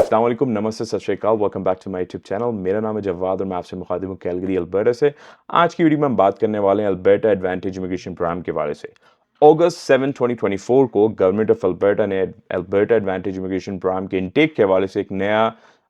अस्सलाम वालेकुम, नमस्ते, सत श्री अकाल, welcome back to my YouTube channel. मेरा नाम है जवाद और मैं आपसे मुखातिब हूँ कैलगरी अल्बर्टा से। आज की वीडियो में हम बात करने वाले हैं अल्बर्टा एडवांटेज इमिग्रेशन प्रोग्राम के बारे से। अगस्त 7 2024 को गवर्नमेंट ऑफ अल्बर्टा ने अल्बर्टा एडवांटेज इमिग्रेशन प्रोग्राम के इनटेक के हवाले से एक नया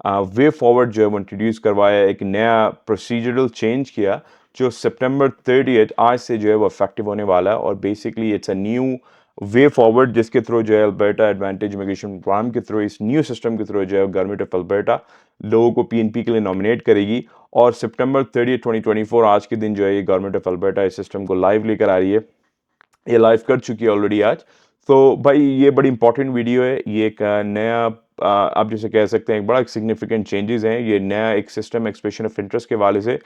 वे फॉरवर्ड जो है वो इंट्रोड्यूस करवाया, एक नया प्रोसीजरल चेंज किया जो सितंबर 30 आज से जो है वो इफेक्टिव होने वाला है। और basically it's a new way forward जिसके थ्रू जो है अल्बर्टा एडवांटेज इमिग्रेशन प्रोग्राम के थ्रू, इस न्यू सिस्टम के थ्रू जो है गवर्नमेंट ऑफ अल्बर्टा लोगों को पीएनपी के लिए नॉमिनेट करेगी। और सितंबर 30 2024 आज के दिन जो है ये गवर्नमेंट ऑफ अल्बर्टा इस सिस्टम को लाइव लेकर आ रही है। ये लाइव कर चुकी है ऑलरेडी आज। तो भाई ये बड़ी इंपॉर्टेंट वीडियो है। ये एक नया आप जैसे कह सकते हैं एक बड़ा सिग्निफिकेंट चेंजेस हैं। ये नया एक सिस्टम एक्सप्रेशन ऑफ इंटरेस्ट के वाले से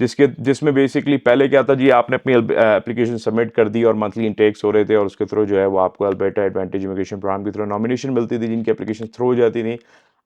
जिसमें बेसिकली पहले क्या था जी, आपने अपनी एप्लीकेशन सबमिट कर दी और मंथली इनटेक्स हो रहे थे और उसके थ्रू जो है वो आपको अल्बर्टा एडवांटेज इमिग्रेशन प्रोग्राम के थ्रू नॉमिनेशन मिलती थी जिनकी एप्लीकेशन थ्रू हो जाती थी।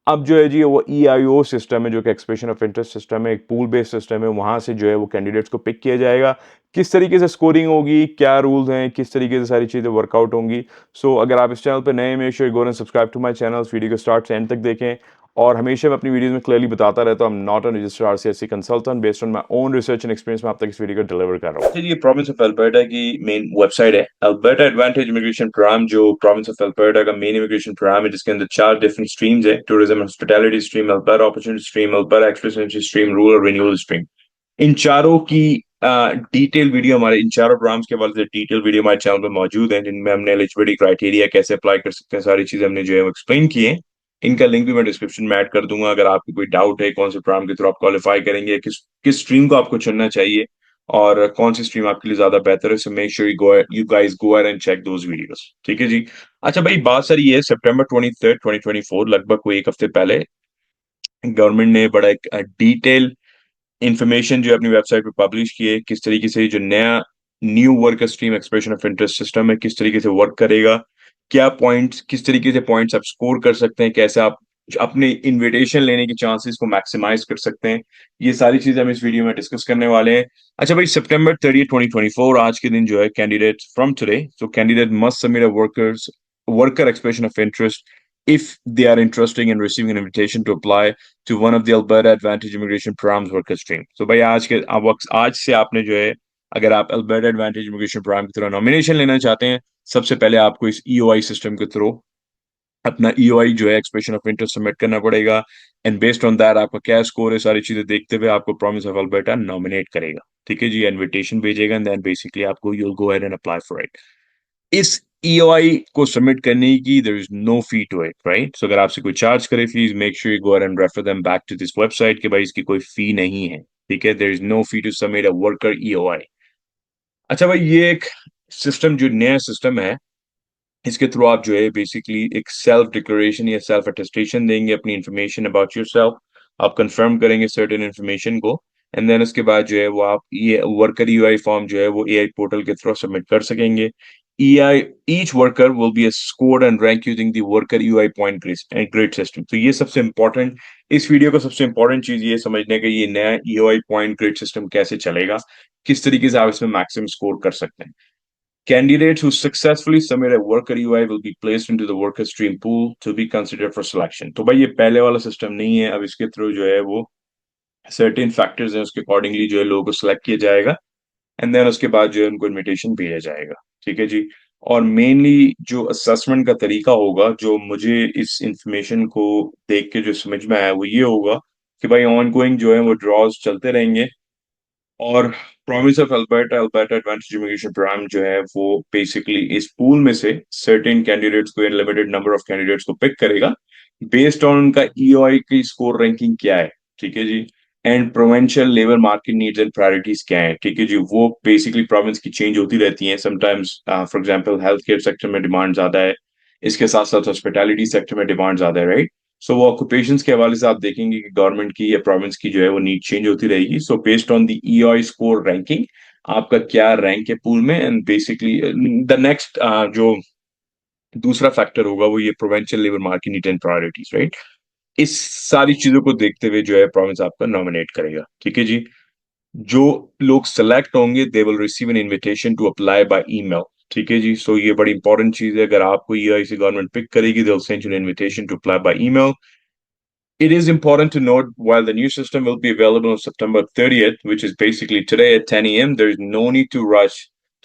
अब जो है जी वो EIO सिस्टम है जो कि एक्सप्रेशन ऑफ इंटरेस्ट सिस्टम है, एक पूल बेस्ड सिस्टम है। वहाँ से जो है वो कैंडिडेट्स को पिक किया जाएगा, किस तरीके से स्कोरिंग होगी, क्या रूल्स हैं, किस तरीके से सारी चीज़ें वर्कआउट होंगी। सो अगर आप इस चैनल पर नए में sure go and subscribe to my channel, video को स्टार्ट से एंड तक देखें। और हमेशा मैं अपनी वीडियोस में क्लियरली बताता रहता हूँ, not a registered RCSC consultant, based on my own research and experience मैं आप तक इस वीडियो को डिलीवर कर रहा हूँ। ये प्रोविंस ऑफ अल्बर्टा की मेन वेबसाइट है, अल्बर्टा एडवांटेज इमिग्रेशन प्रोग्राम, जो प्रोविंस ऑफ अल्बर्टा का मेन इमिग्रेशन प्रोग्राम है, जिसके अंदर 4 डिफरेंट स्ट्रीम्स है: tourism hospitality stream, Alberta opportunity stream, Alberta express stream, rural renewal stream. इन चारों की डिटेल वीडियो हमारे इन चारों प्रोग्राम्स के हवाले से डिटेल वीडियो हमारे चैनल पे मौजूद है, जिनमें हमने एलिजिबिलिटी क्राइटेरिया कैसे अप्लाई कर सकते हैं, सारी चीजें हमने जो है वो एक्सप्लेन की है। इनका लिंक भी मैं डिस्क्रिप्शन में ऐड कर दूंगा। अगर आपको कोई डाउट है कौन से प्रोग्राम के थ्रू आप क्वालिफाई करेंगे, किस किस स्ट्रीम को आपको चुनना चाहिए और कौन सी स्ट्रीम आपके लिए ज्यादा बेहतर है, so make sure you guys go ahead and check those videos. ठीक है जी। अच्छा भाई, बात सारी ये है, सितंबर 23 2024 लगभग कोई एक हफ्ते पहले गवर्नमेंट ने बड़ा एक डिटेल इंफॉर्मेशन जो है अपनी वेबसाइट पे पब्लिश की है, किस तरीके से जो नया new work stream expression of interest system है किस तरीके से वर्क करेगा, क्या पॉइंट्स, किस तरीके से पॉइंट्स आप स्कोर कर सकते हैं, कैसे आप अपने इनविटेशन लेने के चांसेस को मैक्सिमाइज कर सकते हैं। ये सारी चीजें हम इस वीडियो में डिस्कस करने वाले हैं। अच्छा भाई, सितंबर 30 2024 आज के दिन जो है candidate from today, so candidate must submit a worker expression of interest if they are interested in receiving an invitation to apply to one of the Alberta Advantage Immigration Programs worker stream. So भाई आज से आपने जो है, अगर आप Alberta advantage immigration programme की तरह नॉमिनेशन लेना चाहते हैं, सबसे पहले आपको इस EOI सिस्टम के थ्रू अपना EOI जो है एक्सप्रेशन ऑफ इंटरेस्ट सबमिट करना पड़ेगा। एंड बेस्ड ऑन दैट आपका क्या स्कोर है, सारी चीजें देखते हुए आपको प्रोविंस ऑफ अल्बर्टा नॉमिनेट करेगा। ठीक है जी, इन्विटेशन भेजेगा एंड देन बेसिकली आपको you'll go ahead and apply for it. इस EOI को सबमिट करने की there is no fee to it, right. So अगर आपसे कोई चार्ज करे fees, make sure you go and refer them back to this website कि भाई इसकी कोई फी नहीं है। ठीक है, there is no fee to submit a worker EOI। अच्छा भाई, ये एक सिस्टम जो नया सिस्टम है, इसके थ्रू आप जो है बेसिकली एक सेल्फ डिक्लेरेशन या सेल्फ अटेस्टेशन देंगे अपनी इंफॉर्मेशन अबाउट योरसेल्फ। आप कंफर्म करेंगे सर्टेन इंफॉर्मेशन को एंड देन उसके बाद जो है वो आप ये वर्कर EOI फॉर्म जो है वो AI पोर्टल के थ्रू सबमिट कर सकेंगे। EI each worker will be scored and ranked using the worker EOI point grade system। तो ये सबसे इंपॉर्टेंट, इस वीडियो का सबसे इंपॉर्टेंट चीज ये समझने का, ये नया EOI point grade system कैसे चलेगा, किस तरीके से आप इसमें मैक्सिमम स्कोर कर सकते हैं। Candidates who successfully submit a worker EOI will be placed into the worker stream pool to be considered for selection। तो भाई ये पहले वाला सिस्टम नहीं है, अब इसके थ्रू जो है वो सर्टेन फैक्टर्स हैं, उसके अकॉर्डिंगली जो है लोगों को सिलेक्ट किया जाएगा एंड देन उसके बाद जो है उनको इनविटेशन भेजा जाएगा। ठीक है जी। और मेनली जो असेसमेंट का तरीका होगा, जो मुझे इस इंफॉर्मेशन को देख के जो समझ में आया, वो ये होगा कि भाई ऑन गोइंग जो है वो ड्रॉज चलते रहेंगे और province of Alberta Alberta advantage immigration program जो है वो बेसिकली इस पूल में से सर्टेन कैंडिडेट्स को, लिमिटेड नंबर ऑफ कैंडिडेट्स को पिक करेगा बेस्ड ऑन उनका EOI की स्कोर रैंकिंग क्या है। ठीक है जी। And provincial labour market needs and priorities क्या है। ठीक है जी, वो बेसिकली प्रोविंस की चेंज होती रहती हैं। Sometimes for example health care sector में डिमांड ज्यादा है, इसके साथ साथ हॉस्पिटैलिटी सेक्टर में डिमांड ज्यादा है, राइट। सो वो ऑक्यूपेशंस के हवाले से आप देखेंगे कि गवर्नमेंट की या प्रोविंस की जो है वो नीड चेंज होती रहेगी। So based on the EOI score ranking आपका क्या रैंक है पूल में, एंड बेसिकली द नेक्स्ट जो दूसरा फैक्टर होगा वो ये provincial labour market need and priorities, right. इस सारी चीजों को देखते हुए जो है प्रोविंस आपका नॉमिनेट करेगा। ठीक है जी। जो लोग सेलेक्ट होंगे they will receive an invitation to apply by email. ठीक है जी। सो ये बड़ी इंपॉर्टेंट चीज है, अगर आपको EOI से गवर्नमेंट पिक करेगी they will send you an invitation to apply by email. It is important to note while the new system will be available on September 30th, which is basically today at 10 a.m., there is no need to rush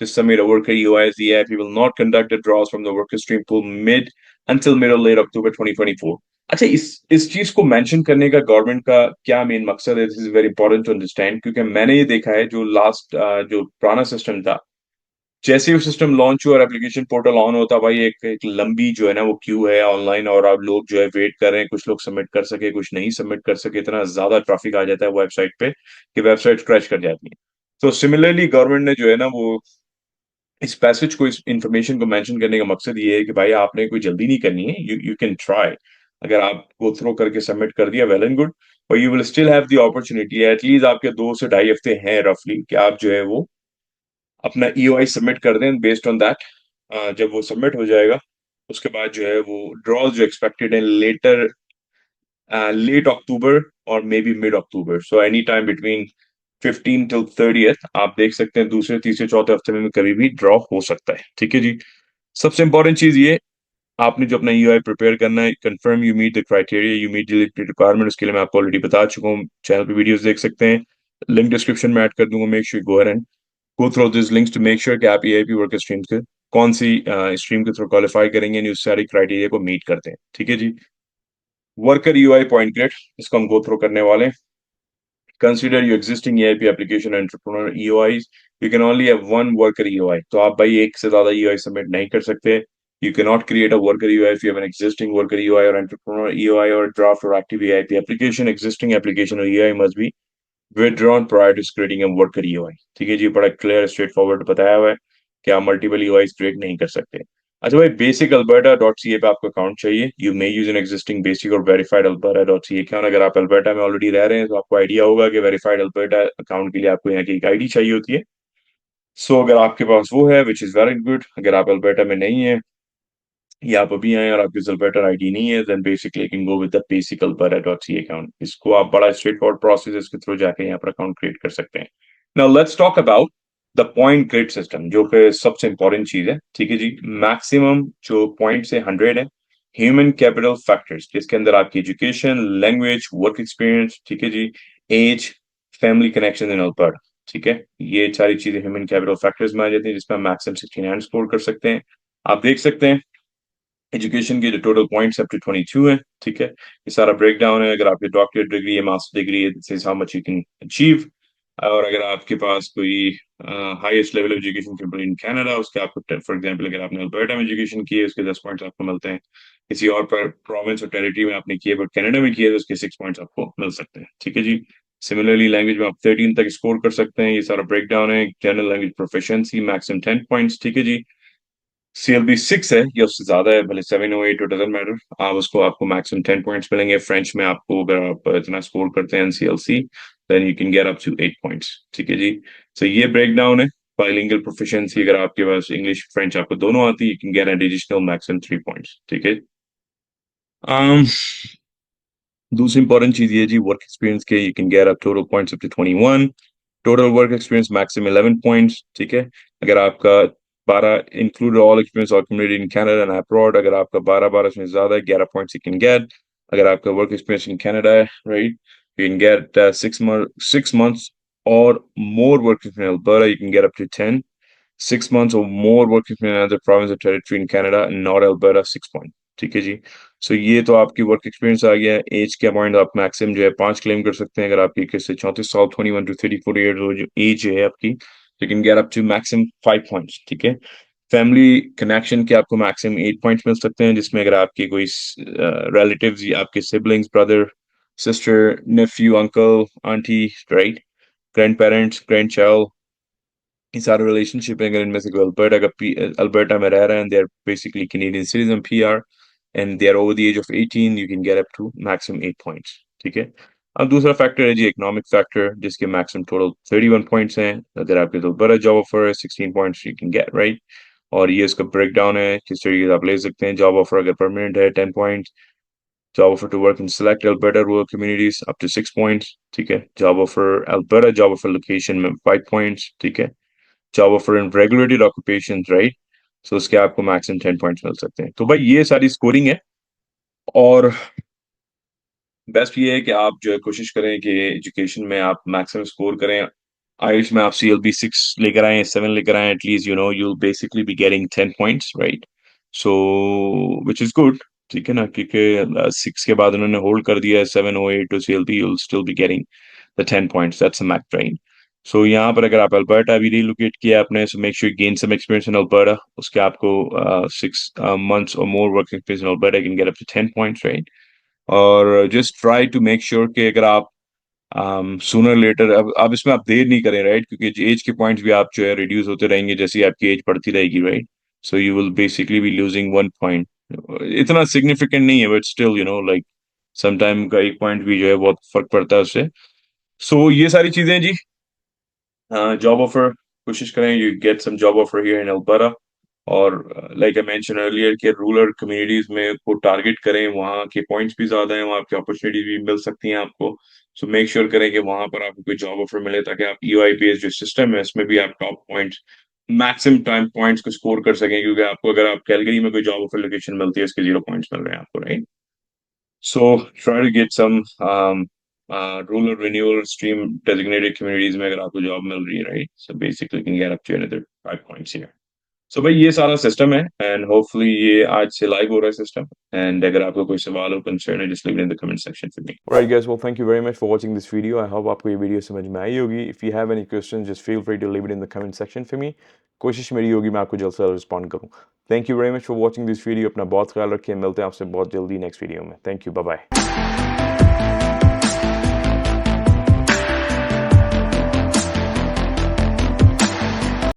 to submit a worker EOI as the AIP will not conduct the draws from the worker stream pool mid or late October 2024. अच्छा इस चीज को mention करने का government का क्या main मकसद है, this is very important to understand, क्योंकि मैंने ये देखा है जो लास्ट जो पुराना सिस्टम था, जैसे ही सिस्टम लॉन्च हुआ और एप्लीकेशन पोर्टल ऑन होता भाई एक लंबी जो है ना वो क्यू है ऑनलाइन, और अब लोग जो है वेट कर रहे हैं, कुछ लोग सबमिट कर सके कुछ नहीं सबमिट कर सके, इतना ज्यादा ट्रैफिक आ जाता है वेबसाइट पे कि वेबसाइट क्रैश कर जाती है। तो सिमिलरली गवर्नमेंट ने जो है ना वो इस पैसेज को, इस इंफॉर्मेशन को मेंशन करने का मकसद ये है कि भाई आपने कोई जल्दी नहीं करनी है, यू कैन ट्राई। अगर आप गो थ्रो करके सबमिट कर दिया वेल एंड गुड, और you will still have the opportunity, at least आपके 2 से ढाई हफ्ते हैं रफली कि आप जो है वो अपना ईओआई सबमिट कर दें। बेस्ड ऑन दैट जब वो सबमिट हो जाएगा उसके बाद जो है वो ड्रॉज जो एक्सपेक्टेड है लेटर लेट अक्टूबर और may be mid October, so any time between 15 till 30th आप देख सकते हैं दूसरे तीसरे चौथे हफ्ते में कभी भी ड्रॉ हो सकता है। ठीक है जी। सबसे इंपॉर्टेंट चीज ये, आपने जो अपना ईओआई प्रिपेयर करना है, confirm you meet the criteria, you meet the requirement, उसके लिए मैं आपको ऑलरेडी बता चुका हूँ, चैनल पे वीडियोस देख सकते हैं, लिंक डिस्क्रिप्शन में ऐड कर दूंगा। Make sure go and go through this links to make sure कि आप ईआईपी वर्क स्ट्रीम्स के कौन सी स्ट्रीम के थ्रू क्वालिफाई करेंगे और उस सारी क्राइटेरिया को मीट करते हैं। ठीक है जी। वर्कर यूआई पॉइंट ग्रेड, इसको हम गो थ्रू करने वाले हैं। Consider your existing EIP application entrepreneur EOIs, you can only have one worker EOI, तो आप भाई एक से ज्यादा ईओआई सबमिट नहीं कर सकते। You cannot create a worker UI if you have an existing worker UI or entrepreneur EOI or draft or active EIP application. Existing application or EOI must be withdrawn prior to creating a worker EOI. ठीक है जी, बड़ा clear straight forward बताया हुआ है कि आप multiple EOI create नहीं कर सकते। अच्छा भाई, basic Alberta dot C A पे आपको अकाउंट चाहिए। You may use an existing basic और verified Alberta dot C A account. अगर आप अल्बर्टा में ऑलरेडी रह रहे हैं तो आपको आइडिया होगा कि वेरीफाइड अल्बर्टा अकाउंट के लिए आपको यहाँ की एक आईडी चाहिए होती है। सो अगर आपके पास वो है विच इज वेरी गुड। अगर आप अल्बर्टा में नहीं है या आप अभी आए और आपके अल्बर्टा आईडी नहीं है, then basically can go with the basic Alberta dot C account. इसको आप बड़ा स्ट्रेट फॉरवर्ड प्रोसेस इसके थ्रू जाके यहाँ पर अकाउंट क्रिएट कर सकते हैं। Now let's talk about the point grid system, जो कि सबसे इंपॉर्टेंट चीज है। ठीक है जी। मैक्सिमम जो पॉइंट से 100 है, ह्यूमन कैपिटल फैक्टर्स, जिसके अंदर आपकी एजुकेशन, लैंग्वेज, वर्क एक्सपीरियंस, ठीक है जी, age, family connection in Alberta. ठीक है, ये सारी चीजें ह्यूमन कैपिटल फैक्टर्स में आ जाती हैं, जिसमें मैक्सिमम 69 स्कोर कर सकते हैं। आप देख सकते हैं एजुकेशन के जो टोटल पॉइंट्स अप टू 22 है। ठीक है, ये सारा ब्रेक डाउन है। अगर आपकी डॉक्टरेट डिग्री है, मास्टर डिग्री है, this is how much you can achieve. और अगर आपके पास कोई highest level of education complete in Canada, उसके आपको फॉर एग्जांपल अगर आपने अल्बर्टा में एजुकेशन की है उसके 10 पॉइंट्स आपको मिलते हैं। किसी और प्रोविंस और टेरिटरी में आपने किए बट कनाडा में किए तो उसके 6 पॉइंट्स आपको मिल सकते हैं। ठीक है जी। सिमिलरली लैंग्वेज में आप 13 तक स्कोर कर सकते हैं। ये सारा ब्रेक डाउन है। General language proficiency maximum 10 points. ठीक है जी। CLB 6 है या उससे ज्यादा है, भले 7 हो 8 हो, डजेंट मैटर, आप उसको आपको मैक्सिमम 10 पॉइंट्स मिलेंगे। फ्रेंच में आपको अगर आप इतना स्कोर करते हैं NCLC, then you can get up to 8 points. ठीक है जी। सो ये ब्रेक डाउन है। बाइलिंगुअल प्रोफिशिएंसी, अगर आपके पास इंग्लिश फ्रेंच आपको दोनों आती है, you can get an additional maximum 3 points. ठीक है। um, दूसरी इंपॉर्टेंट चीज ये जी, वर्क एक्सपीरियंस के you can get up total points up to 21। Total work experience maximum 11 points. ठीक है। अगर आपका 12 include all experience accumulated in Canada and abroad, अगर आपका 12 से ज्यादा है, 11 पॉइंट्स यू कैन गेट। अगर आपका वर्क एक्सपीरियंस इन कनाडा है, right, you can gate 6 months और more work in Alberta, you can get up to 10। 6 months or more working in another province or territory in Canada and not Alberta, 6 point. ठीक है जी। So ये तो आपकी work experience आ गया है। As के पॉइंट आप मैक्सिमम जो है 5 क्लेम कर सकते हैं। अगर आपकी 21 से 34 साल 21 to 34 ईयर्स जो एज है आपकी, you can get up to maximum 5 points. ठीक है। फैमिली कनेक्शन के आपको मैक्सिमम 8 पॉइंट्स मिल सकते हैं, जिसमें अगर आपके कोई रिलेटिव्स, आपके siblings, brother, sister, nephew, uncle, aunty, right, grandparents, grandchild, ये सारे रिलेशनशिप है, अगर इनमें से कोई अल्बर्टा में रह रहे हैं, they are basically Canadian citizen, PR, and they are over the age of 18, you can get up to maximum 8 points. ठीक है। अब दूसरा फैक्टर है जी इकोनॉमिक फैक्टर, जिसके मैक्सिमम टोटल 31 पॉइंट्स हैं। अगर आपके तो बड़ा जॉब ऑफर है, 16 points you can get, right. और ये इसका ब्रेक डाउन है, किस तरीके से आप ले सकते हैं। जॉब ऑफर अगर परमानेंट है, 10 points. Job offer to work in select Alberta rural communities, up to 6 points. ठीक है। Job offer Alberta, job offer location में 5 पॉइंट्स। ठीक है। Job offer in regulated occupations, right, so उसके आपको मैक्सिमम 10 पॉइंट्स मिल सकते हैं। तो भाई ये सारी स्कोरिंग है। और बेस्ट ये है कि आप जो है कोशिश करें कि एजुकेशन में आप मैक्सिमम स्कोर करें। आइल्स में आप CLB 6 लेकर आए, 7 लेकर आए, at least you'll basically be getting 10 points, right? So which is good, ठीक है ना, क्योंकि 6 के बाद उन्होंने होल्ड कर दिया है 708 to CLB, you'll still be getting the 10 points. That's a Mac train. So यहाँ पर अगर आप अल्बर्टा भी रिलोकेट किया आपने, so make sure you gain some experience in Alberta. उसके आपको 6 months or more work experience in Alberta can get up to 10 points, right? और just try to make sure कि अगर आप सूनर लेटर, अब इसमें आप देर नहीं करें, राइट? क्योंकि एज के पॉइंट्स भी आप जो है रिड्यूस होते रहेंगे जैसे ही आपकी एज बढ़ती रहेगी, right? So you will basically be losing 1 point. इतना सिग्निफिकेंट नहीं है, बट स्टिल लाइक समटाइम का 1 पॉइंट भी जो है बहुत फर्क पड़ता है उससे। सो ये सारी चीजें जी। जॉब ऑफर, कोशिश करें you get some job offer here in Alberta. और लाइक आई मेंशन अर्लियर के रूरल कम्युनिटीज में को टारगेट करें, वहाँ के पॉइंट्स भी ज्यादा हैं, वहाँ की अपॉर्चुनिटी भी मिल सकती हैं आपको। सो मेक श्योर करें कि वहां पर आपको कोई जॉब ऑफर मिले, ताकि आप EOI बेस्ड जो सिस्टम है इसमें भी आप top points, maximum time points को स्कोर कर सकें, क्योंकि आपको अगर आप कैलगरी में कोई जॉब ऑफर लोकेशन मिलती है इसके 0 पॉइंट्स मिल रहे हैं आपको, right? So try to get some rural renewal stream designated communities में अगर आपको जॉब मिल रही है, right? So basically you can get up to another 5 points here. So भाई ये सारा सिस्टम है, एंड होपफुली ये आज से लाइव हो रहा है सिस्टम। एंड अगर आपको कोई सवाल हो, कंसर्न है, just leave it in the comment section for me. Alright guys, well thank you very much for watching this video. I hope आपको ये वीडियो समझ में आई होगी। If you have any questions, just feel free to leave it in the comment section for me. कोशिश मेरी होगी मैं आपको जल्द से जल्द रिस्पॉन्ड करूँ। Thank you very much for watching this video. अपना बहुत ख्याल रखिए, मिलते हैं आपसे बहुत जल्दी नेक्स्ट वीडियो में। Thank you, bye bye.